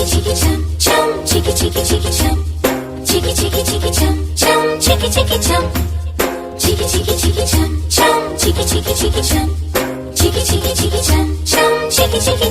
chiki chum chum, chiki chiki chiki chum, chiki chiki chiki chum chum, chiki chiki chum, chiki chiki chiki chum chum, chiki chiki chiki chum, chiki chiki chiki chum chum, chiki chiki